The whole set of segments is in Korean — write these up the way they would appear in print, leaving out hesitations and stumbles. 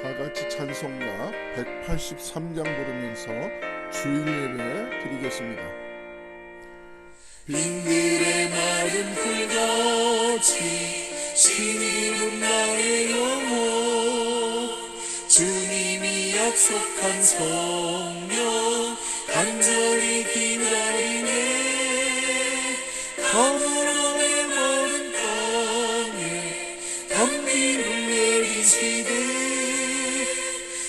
다같이 찬송가 183장 부르면서 주일 예배 드리겠습니다. 빙글의 마른 풀같이 시리는 나의 영혼, 주님이 약속한 성령 간절히 기다리네. 가물함의 마른 땅에 단비를 내리시듯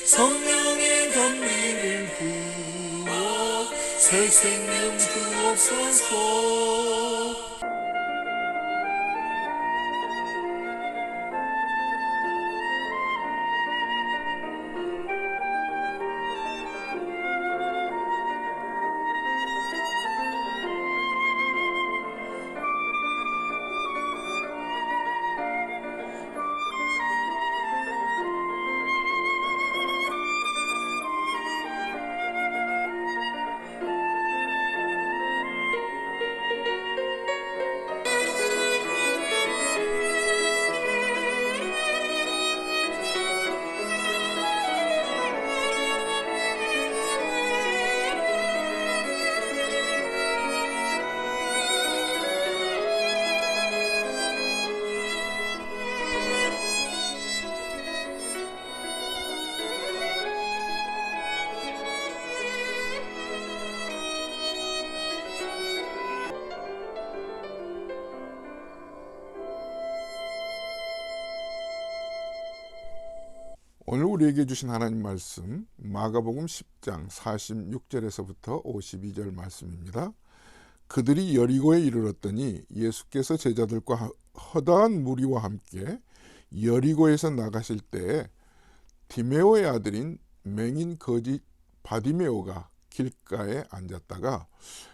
성령의 단비를 부어 새 생명 주옵소서. 오늘 우리에게 주신 하나님 말씀 마가복음 10장 46절에서부터 52절 말씀입니다. 그들이 여리고에 이르렀더니 예수께서 제자들과 허다한 무리와 함께 여리고에서 나가실 때에 디메오의 아들인 맹인 거지 바디메오가 길가에 앉았다가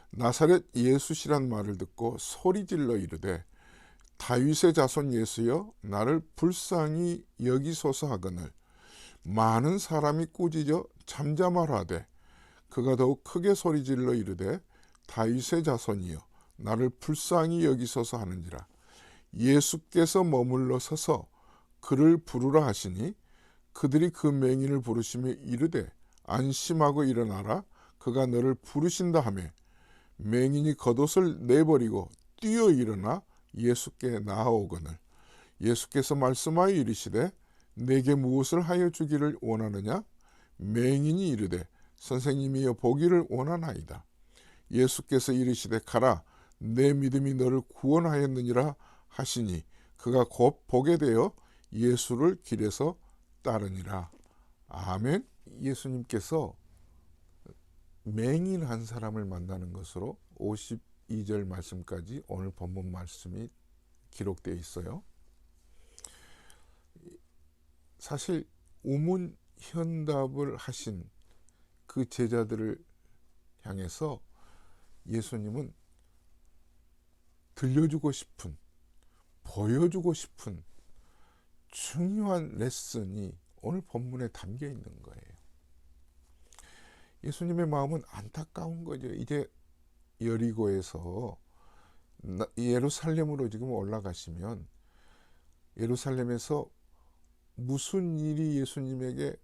나사렛 예수시란 말을 듣고 소리질러 이르되 다윗의 자손 예수여 나를 불쌍히 여기소서 하거늘 많은 사람이 꾸짖어 잠잠하라되 그가 더욱 크게 소리질러 이르되 다윗의 자손이여 나를 불쌍히 여기소서 하는지라. 예수께서 머물러 서서 그를 부르라 하시니 그들이 그 맹인을 부르시며 이르되 안심하고 일어나라 그가 너를 부르신다 하며 맹인이 겉옷을 내버리고 뛰어 일어나 예수께 나아오거늘 예수께서 말씀하여 이르시되 내게 무엇을 하여 주기를 원하느냐? 맹인이 이르되 선생님이여 보기를 원하나이다. 예수께서 이르시되 가라 내 믿음이 너를 구원하였느니라 하시니 그가 곧 보게 되어 예수를 길에서 따르니라. 아멘. 예수님께서 맹인 한 사람을 만나는 것으로 52절 말씀까지 오늘 본문 말씀이 기록되어 있어요. 사실 우문현답을 하신 그 제자들을 향해서 예수님은 들려주고 싶은, 보여주고 싶은 중요한 레슨이 오늘 본문에 담겨 있는 거예요. 예수님의 마음은 안타까운 거죠. 이제 여리고에서 예루살렘으로 지금 올라가시면 예루살렘에서 무슨 일이 예수님에게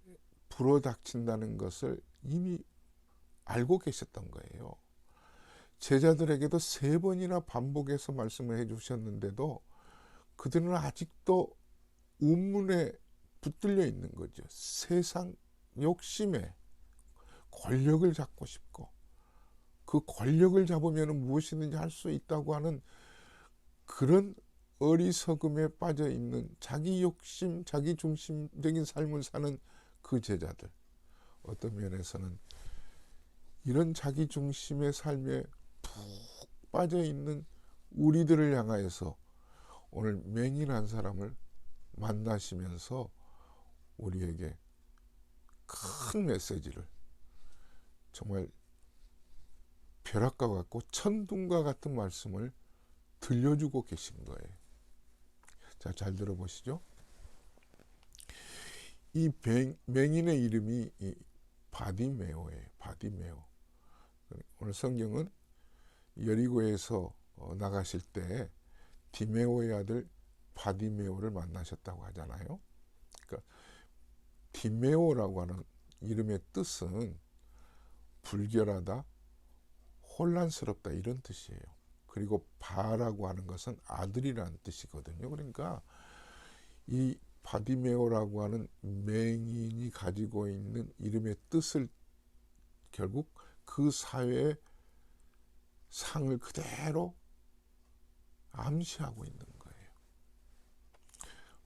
불어닥친다는 것을 이미 알고 계셨던 거예요. 제자들에게도 3번이나 반복해서 말씀을 해주셨는데도 그들은 아직도 운문에 붙들려 있는 거죠. 세상 욕심에 권력을 잡고 싶고 그 권력을 잡으면 무엇이든지 할 수 있다고 하는 그런 어리석음에 빠져 있는 자기 욕심, 자기 중심적인 삶을 사는 그 제자들. 어떤 면에서는 이런 자기 중심의 삶에 푹 빠져 있는 우리들을 향하여서 오늘 맹인 한 사람을 만나시면서 우리에게 큰 메시지를 정말 벼락과 같고 천둥과 같은 말씀을 들려주고 계신 거예요. 자, 잘 들어보시죠. 이 맹인의 이름이 바디메오예요. 바디메오. 오늘 성경은 여리고에서 나가실 때 디메오의 아들 바디메오를 만나셨다고 하잖아요. 그러니까 바디메오라고 하는 이름의 뜻은 불결하다, 혼란스럽다 이런 뜻이에요. 그리고 바라고 하는 것은 아들이라는 뜻이거든요. 그러니까 이 바디메오라고 하는 맹인이 가지고 있는 이름의 뜻을 결국 그 사회의 상을 그대로 암시하고 있는 거예요.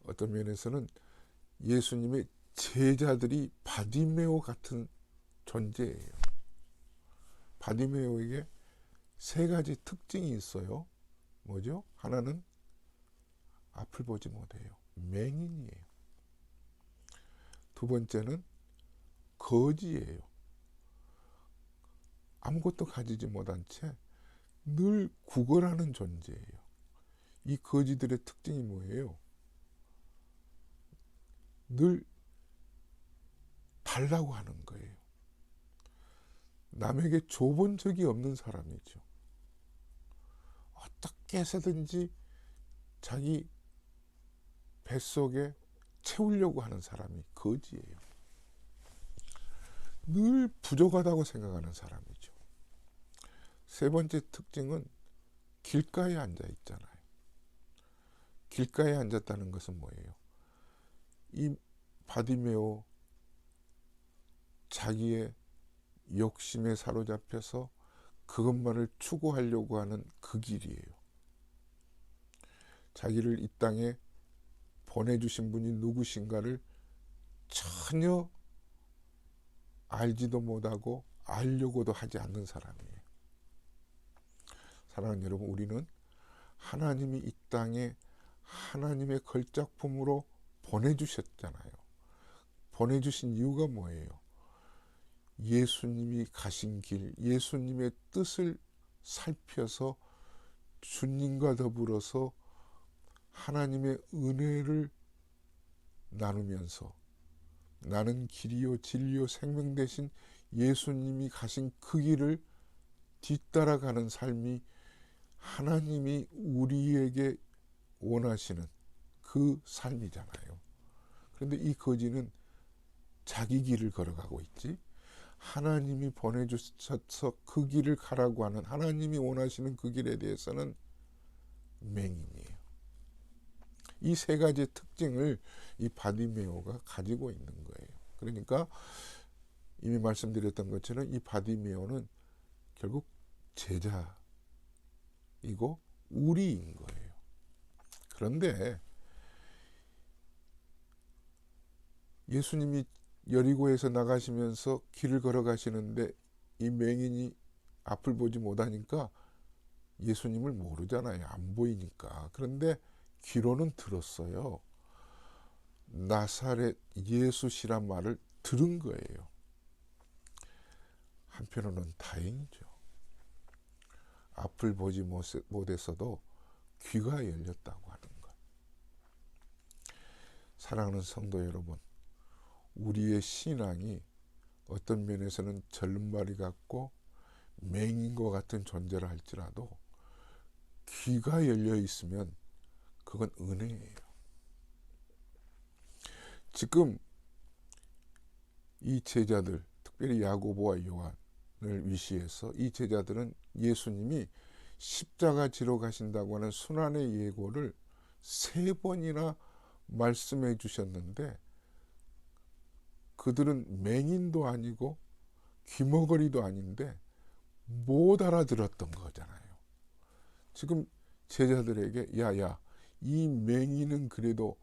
어떤 면에서는 예수님의 제자들이 바디메오 같은 존재예요. 바디메오에게 세 가지 특징이 있어요. 뭐죠? 하나는 앞을 보지 못해요. 맹인이에요. 두 번째는 거지예요. 아무것도 가지지 못한 채 늘 구걸하는 존재예요. 이 거지들의 특징이 뭐예요? 늘 달라고 하는 거예요. 남에게 줘본 적이 없는 사람이죠. 어떻게 해서든지 자기 뱃속에 채우려고 하는 사람이 거지예요. 늘 부족하다고 생각하는 사람이죠. 세 번째 특징은 길가에 앉아 있잖아요. 길가에 앉았다는 것은 뭐예요? 이 바디메오 자기의 욕심에 사로잡혀서 그것만을 추구하려고 하는 그 길이에요. 자기를 이 땅에 보내주신 분이 누구신가를 전혀 알지도 못하고 알려고도 하지 않는 사람이에요. 사랑하는 여러분, 우리는 하나님이 이 땅에 하나님의 걸작품으로 보내주셨잖아요. 보내주신 이유가 뭐예요? 예수님이 가신 길, 예수님의 뜻을 살펴서 주님과 더불어서 하나님의 은혜를 나누면서 나는 길이요 진리요 생명 되신 예수님이 가신 그 길을 뒤따라가는 삶이 하나님이 우리에게 원하시는 그 삶이잖아요. 그런데 이 거지는 자기 길을 걸어가고 있지, 하나님이 보내주셔서 그 길을 가라고 하는 하나님이 원하시는 그 길에 대해서는 맹인이에요. 이 세 가지의 특징을 이 바디메오가 가지고 있는 거예요. 그러니까 이미 말씀드렸던 것처럼 이 바디메오는 결국 제자이고 우리인 거예요. 그런데 예수님이 여리고에서 나가시면서 길을 걸어가시는데 이 맹인이 앞을 보지 못하니까 예수님을 모르잖아요. 안 보이니까. 그런데 귀로는 들었어요. 나사렛 예수시란 말을 들은 거예요. 한편으로는 다행이죠. 앞을 보지 못했어도 귀가 열렸다고 하는 것. 사랑하는 성도 여러분, 우리의 신앙이 어떤 면에서는 절름발이 같고 맹인과 같은 존재를 할지라도 귀가 열려 있으면 그건 은혜예요. 지금 이 제자들, 특별히 야고보와 요한을 위시해서 이 제자들은 예수님이 십자가 지러 가신다고 하는 순환의 예고를 3번이나 말씀해 주셨는데 그들은 맹인도 아니고 귀머거리도 아닌데 못 알아들었던 거잖아요. 지금 제자들에게 야야, 이 맹인은 그래도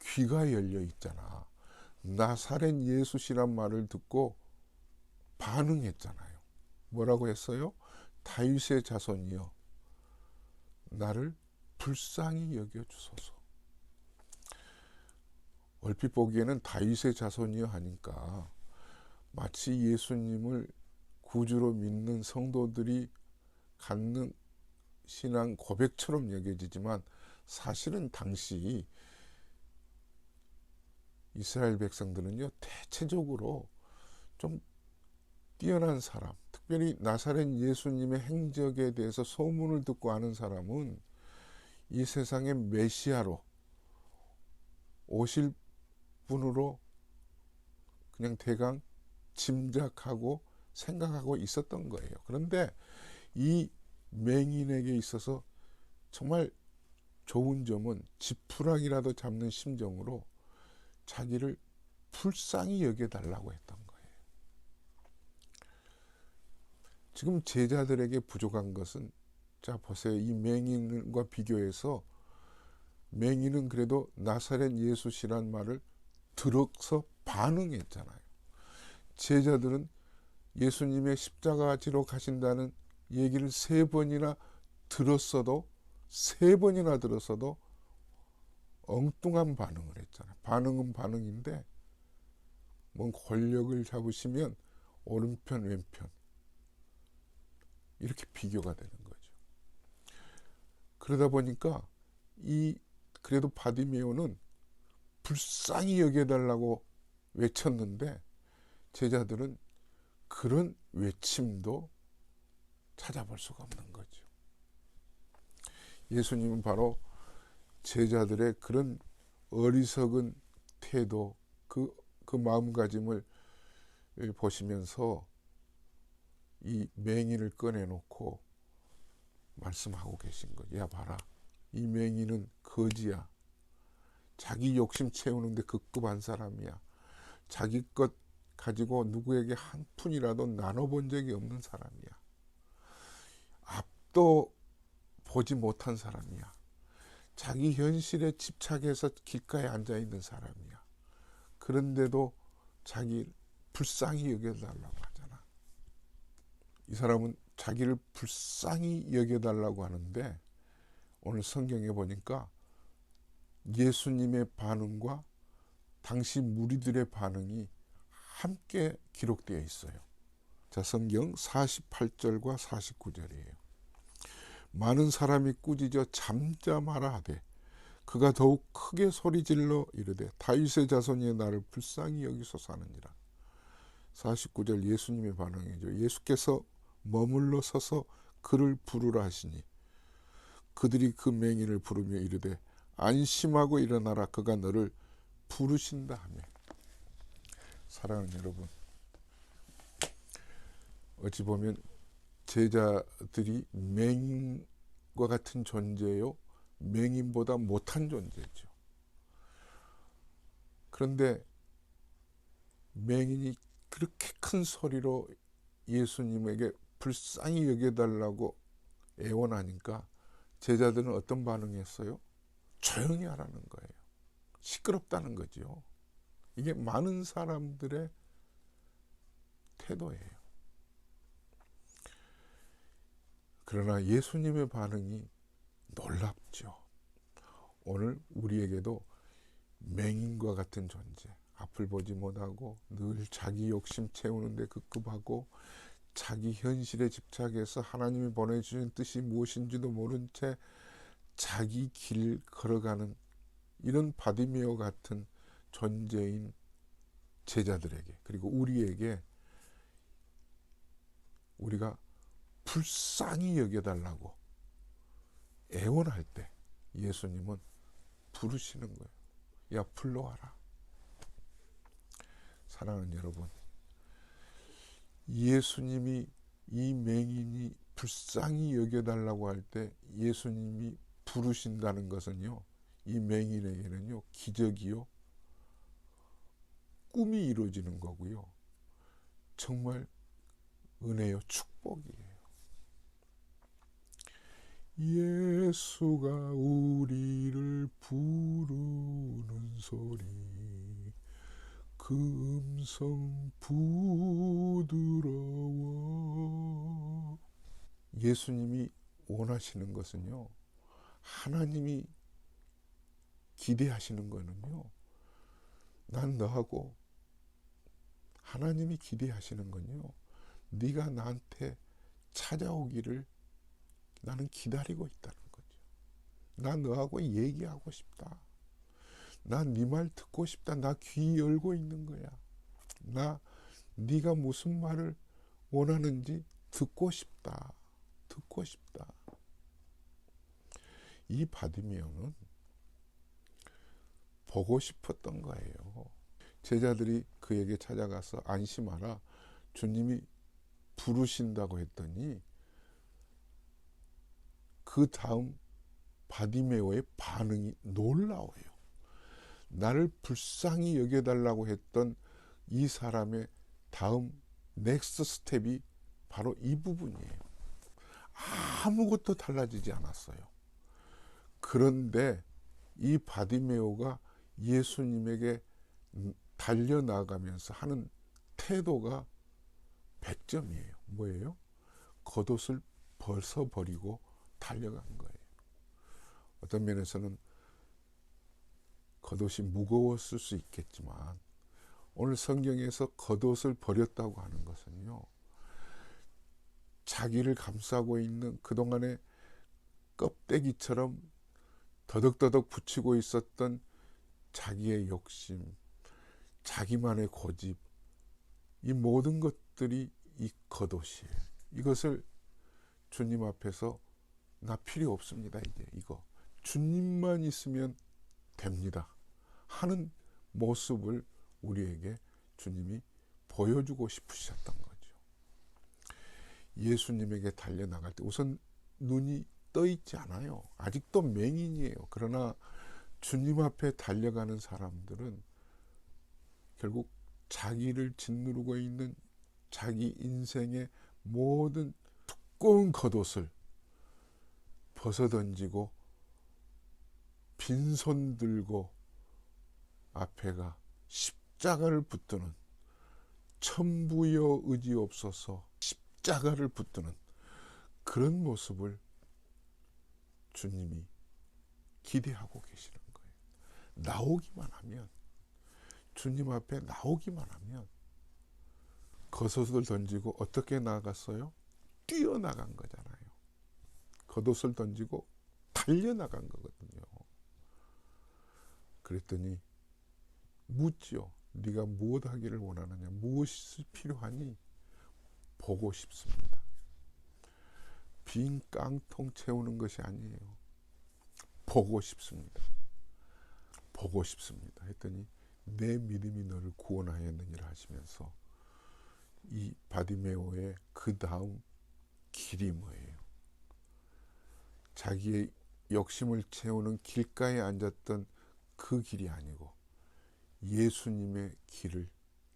귀가 열려 있잖아. 나사렛 예수시란 말을 듣고 반응했잖아요. 뭐라고 했어요? 다윗의 자손이여 나를 불쌍히 여겨주소서. 얼핏 보기에는 다윗의 자손이여 하니까 마치 예수님을 구주로 믿는 성도들이 갖는 신앙 고백처럼 여겨지지만 사실은 당시 이스라엘 백성들은요, 대체적으로 좀 뛰어난 사람, 특별히 나사렛 예수님의 행적에 대해서 소문을 듣고 아는 사람은 이 세상의 메시아로 오실 분으로 그냥 대강 짐작하고 생각하고 있었던 거예요. 그런데 이 맹인에게 있어서 정말 좋은 점은 지푸라기라도 잡는 심정으로 자기를 불쌍히 여겨달라고 했던 거예요. 지금 제자들에게 부족한 것은, 자 보세요. 이 맹인과 비교해서 맹인은 그래도 나사렛 예수시란 말을 들어서 반응했잖아요. 제자들은 예수님의 십자가 지러 가신다는 얘기를 세 번이나 들었어도 엉뚱한 반응을 했잖아요. 반응은 반응인데 뭔 권력을 잡으시면 오른편 왼편 이렇게 비교가 되는 거죠. 그러다 보니까 그래도 바디메오는 불쌍히 여겨달라고 외쳤는데 제자들은 그런 외침도 찾아볼 수가 없는 거죠. 예수님은 바로 제자들의 그런 어리석은 태도, 그 마음가짐을 보시면서 이 맹인을 꺼내놓고 말씀하고 계신 거예요. 야 봐라, 이 맹인은 거지야. 자기 욕심 채우는데 급급한 사람이야. 자기 것 가지고 누구에게 한 푼이라도 나눠본 적이 없는 사람이야. 앞도 보지 못한 사람이야. 자기 현실에 집착해서 길가에 앉아있는 사람이야. 그런데도 자기 불쌍히 여겨달라고 하잖아. 이 사람은 자기를 불쌍히 여겨달라고 하는데 오늘 성경에 보니까 예수님의 반응과 당시 무리들의 반응이 함께 기록되어 있어요. 자, 성경 48절과 49절이에요. 많은 사람이 꾸짖어 잠잠하라 하되 그가 더욱 크게 소리질러 이르되 다윗의 자손이 나를 불쌍히 여기소서 하느니라. 49절 예수님의 반응이죠. 예수께서 머물러 서서 그를 부르라 하시니 그들이 그 맹인을 부르며 이르되 안심하고 일어나라, 그가 너를 부르신다 하며. 사랑하는 여러분, 어찌 보면 제자들이 맹인과 같은 존재요, 맹인보다 못한 존재죠. 그런데 맹인이 그렇게 큰 소리로 예수님에게 불쌍히 여겨달라고 애원하니까 제자들은 어떤 반응했어요? 조용히 하라는 거예요. 시끄럽다는 거죠. 이게 많은 사람들의 태도예요. 그러나 예수님의 반응이 놀랍죠. 오늘 우리에게도 맹인과 같은 존재, 앞을 보지 못하고 늘 자기 욕심 채우는데 급급하고 자기 현실에 집착해서 하나님이 보내주신 뜻이 무엇인지도 모른 채 자기 길 걸어가는 이런 바디메오 같은 존재인 제자들에게, 그리고 우리에게 우리가 불쌍히 여겨달라고 애원할 때 예수님은 부르시는 거예요. 야, 불러와라. 사랑하는 여러분, 예수님이 이 맹인이 불쌍히 여겨달라고 할 때 예수님이 부르신다는 것은요, 이 맹인에게는요, 기적이요, 꿈이 이루어지는 거고요, 정말 은혜요, 축복이에요. 예수가 우리를 부르는 소리, 그 음성 부드러워. 예수님이 원하시는 것은요, 하나님이 기대하시는 거는요, 난 너하고 하나님이 기대하시는 건요, 네가 나한테 찾아오기를 나는 기다리고 있다는 거죠. 나 너하고 얘기하고 싶다. 나 네 말 듣고 싶다. 나 귀 열고 있는 거야. 나 네가 무슨 말을 원하는지 듣고 싶다. 듣고 싶다. 이 바디메오는 보고 싶었던 거예요. 제자들이 그에게 찾아가서 안심하라, 주님이 부르신다고 했더니 그 다음 바디메오의 반응이 놀라워요. 나를 불쌍히 여겨달라고 했던 이 사람의 다음 넥스트 스텝이 바로 이 부분이에요. 아무것도 달라지지 않았어요. 그런데 이 바디메오가 예수님에게 달려나가면서 하는 태도가 100점이에요. 뭐예요? 겉옷을 벗어버리고 달려간 거예요. 어떤 면에서는 겉옷이 무거웠을 수 있겠지만 오늘 성경에서 겉옷을 버렸다고 하는 것은요, 자기를 감싸고 있는 그동안의 껍데기처럼 더덕더덕 붙이고 있었던 자기의 욕심, 자기만의 고집, 이 모든 것들이 이 겉옷이에요. 이것을 주님 앞에서 나 필요 없습니다. 이제 이거 주님만 있으면 됩니다 하는 모습을 우리에게 주님이 보여주고 싶으셨던 거죠. 예수님에게 달려나갈 때 우선 눈이 떠 있지 않아요. 아직도 맹인이에요. 그러나 주님 앞에 달려가는 사람들은 결국 자기를 짓누르고 있는 자기 인생의 모든 두꺼운 겉옷을 벗어던지고 빈손 들고 앞에가 십자가를 붙드는, 천부여 의지옵소서 십자가를 붙드는 그런 모습을 주님이 기대하고 계시는 거예요. 나오기만 하면, 주님 앞에 나오기만 하면 겉옷을 던지고 어떻게 나아갔어요? 뛰어나간 거잖아요. 겉옷을 던지고 달려나간 거거든요. 그랬더니 묻지요. 네가 무엇 하기를 원하느냐, 무엇이 필요하니? 보고 싶습니다. 빈 깡통 채우는 것이 아니에요. 보고 싶습니다. 보고 싶습니다 했더니 내 믿음이 너를 구원하였느니라 하시면서 이 바디메오의 그 다음 길이 뭐예요? 자기의 욕심을 채우는 길가에 앉았던 그 길이 아니고 예수님의 길을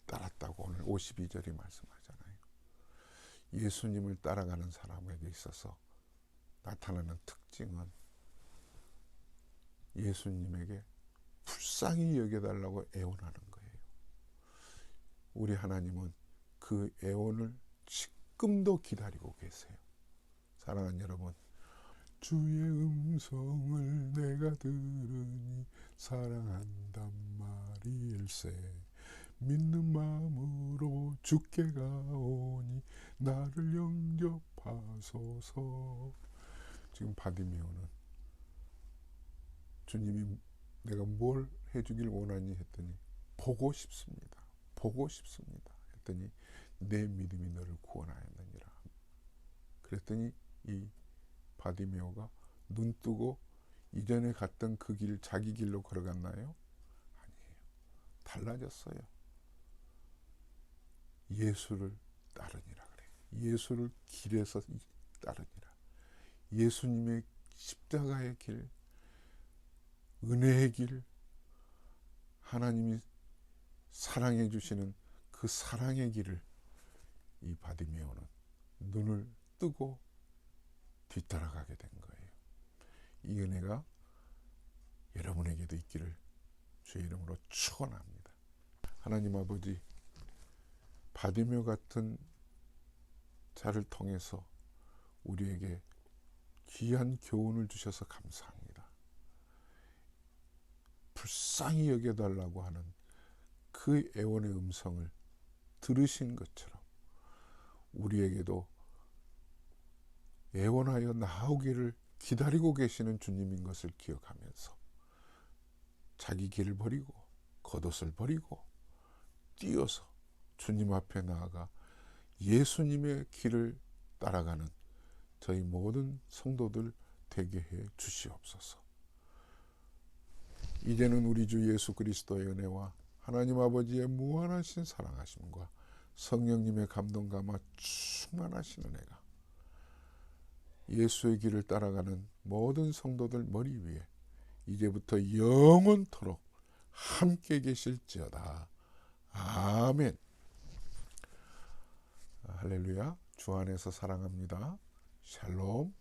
따랐다고 오늘 52절이 말씀하잖아요. 예수님을 따라가는 사람에게 있어서 나타나는 특징은 예수님에게 불쌍히 여겨달라고 애원하는 거예요. 우리 하나님은 그 애원을 지금도 기다리고 계세요. 사랑하는 여러분, 주의 음성을 내가 들으니 사랑한단 말일세, 믿는 마음으로 주께 가오니 나를 영접하소서. 지금 바디메오는 주님이 내가 뭘 해주길 원하니 했더니 보고 싶습니다. 보고 싶습니다 했더니 내 믿음이 너를 구원하였느니라. 그랬더니 이 바디메오가 눈 뜨고 이전에 갔던 그 길, 자기 길로 걸어갔나요? 아니에요. 달라졌어요. 예수를 따르니라 그래요. 예수를 길에서 따르니라. 예수님의 십자가의 길, 은혜의 길, 하나님이 사랑해 주시는 그 사랑의 길을 이 바디메오는 눈을 뜨고 뒤따라가게 된 거예요. 이 은혜가 여러분에게도 있기를 주의 이름으로 축원합니다. 하나님 아버지, 바디메오 같은 자를 통해서 우리에게 귀한 교훈을 주셔서 감사합니다. 불쌍히 여겨달라고 하는 그 애원의 음성을 들으신 것처럼 우리에게도 애원하여 나오기를 기다리고 계시는 주님인 것을 기억하면서 자기 길을 버리고 겉옷을 버리고 뛰어서 주님 앞에 나아가 예수님의 길을 따라가는 저희 모든 성도들 되게 해 주시옵소서. 이제는 우리 주 예수 그리스도의 은혜와 하나님 아버지의 무한하신 사랑하심과 성령님의 감동 감화 충만하신 은혜가 예수의 길을 따라가는 모든 성도들 머리 위에 이제부터 영원토록 함께 계실지어다. 아멘. 할렐루야. 주 안에서 사랑합니다. 샬롬.